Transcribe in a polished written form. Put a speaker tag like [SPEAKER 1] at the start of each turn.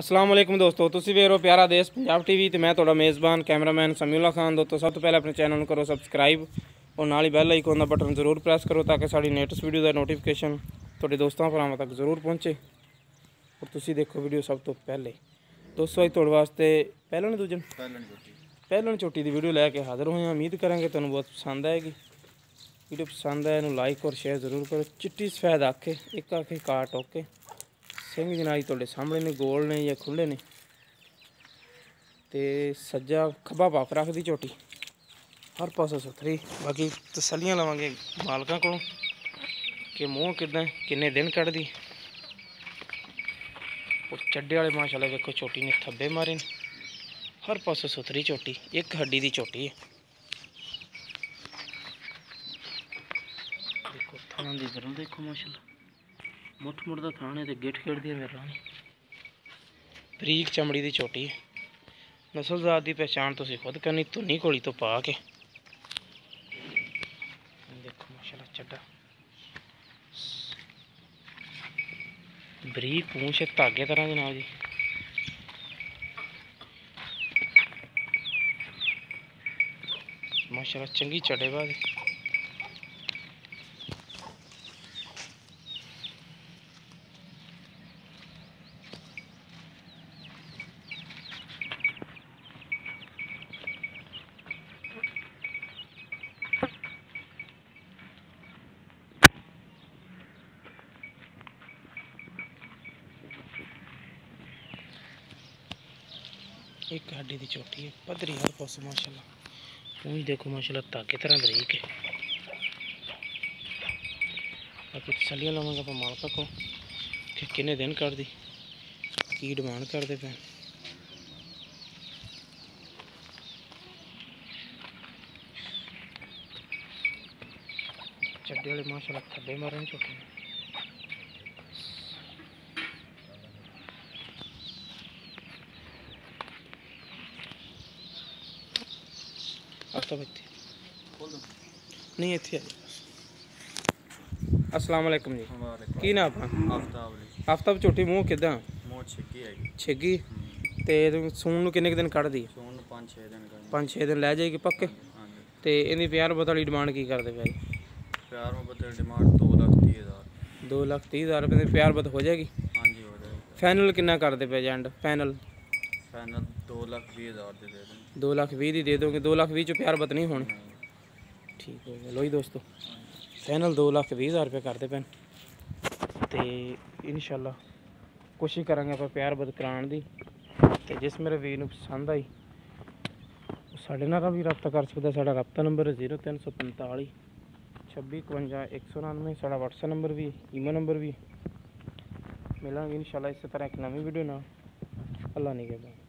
[SPEAKER 1] अस्सलाम वालेकुम दोस्तों, तुसी वेख रहे हो प्यारा देश पंजाब टीवी ते मैं तुहाडा मेज़बान कैमरामैन समीउल्ला खान। दोस्तों सब तो पहले अपने चैनल को करो सबसक्राइब और नाल ही बैल आइकन का बटन जरूर प्रेस करो ताकि साड़ी लेटेस्ट वीडियो का नोटिफिकेशन तुहाडे दोस्तों भरावां तक जरूर पहुँचे और तुसी देखो वीडियो सब तो पहले। दोस्तों अज तुहाडे वास्ते पहलन चोटी की वीडियो लैके हाज़र होए हैं। उम्मीद करांगे तुहानूं बहुत पसंद आएगी। वीडियो पसंद आए इन्हूं लाइक और शेयर जरूर करो। चिट्टी सफेद आखे, एक आखे काट ओके, सिंह जनाई तुहाडे सामने ने, गोल ने या खुले ने, ते सज्जा खब्बा पाक रखदी झोटी, हर पासों सुथरी। बाकी तसलियां लवांगे मालकां को कि मूँह किदां किन्ने दिन कढ़दी। और चड्डे वाले माशाल्लाह देखो झोटी ने थब्बे मारे ने, हर पासों सुथरी झोटी, एक हड्डी की झोटी है। देखो थाना की जरूर देखो माशाल्लाह, मुठ मुठ का थाने ते गिट गिट दी मेरा बरीक चमड़ी की झोटी है। नस्ल जात की पहचान तुसीं खुद करनी धुनी घोड़ी तो पा के। देखो माशाल्लाह चड्डा बरीक पूंछ धागे तरह जनाब जी। माशाल्लाह चंगी चढ़े बाद एक हड्डी की झोटी है, पधरी हर पास माशाल्लाह। पूंछ देखो माशाल्लाह धागे तरह बरीक है। बाकी तसलियां लवांगे आप मालका को कि किन्ने दिन कर दी, की डिमांड करते पे। चड्डे वाले माशाल्लाह थब्बे मारे झोटी ने। नहीं इतने अस्सलाम वालेकुम जी, की नाम अपना? आफ्ताब झोटी मूँह किदां? छिगी ते सून नूं किन्ने दिन कढ़दी? 5-6 दिन लै जाएगी पक्के। तो इहदी प्यार बत वाली डिमांड की करते पे?
[SPEAKER 2] प्यार मुहब्बत डिमांड 2,30,000।
[SPEAKER 1] 2,30,000 रुपये की प्यार बत हो जाएगी।
[SPEAKER 2] हाँ जी हो जाएगी।
[SPEAKER 1] फाइनल कितना करते पे एंड? फाइनल
[SPEAKER 2] 2,20,000 दे देंगे।
[SPEAKER 1] 2,20,000 दी दे दोगे? 2,20,000 चो प्यार बत नहीं होनी? ठीक हो गया। लो जी दोस्तों, फाइनल 2,20,000 रुपये करते पे। तो इंशाल्लाह कोशिश करांगे आप प्यार बद कराने की। तो जिस मेरे वीर नूं पसंद आई साढ़े नाल भी रब्ता कर सकता। साढ़ा रब्ता नंबर है 0345 26 51 199। साढ़ा व्हाट्सएप नंबर भी, ईमेल नंबर भी। मिलांगे इंशाल्लाह इस तरह एक नवी वीडियो ना। अल्लाह नहीं कहता।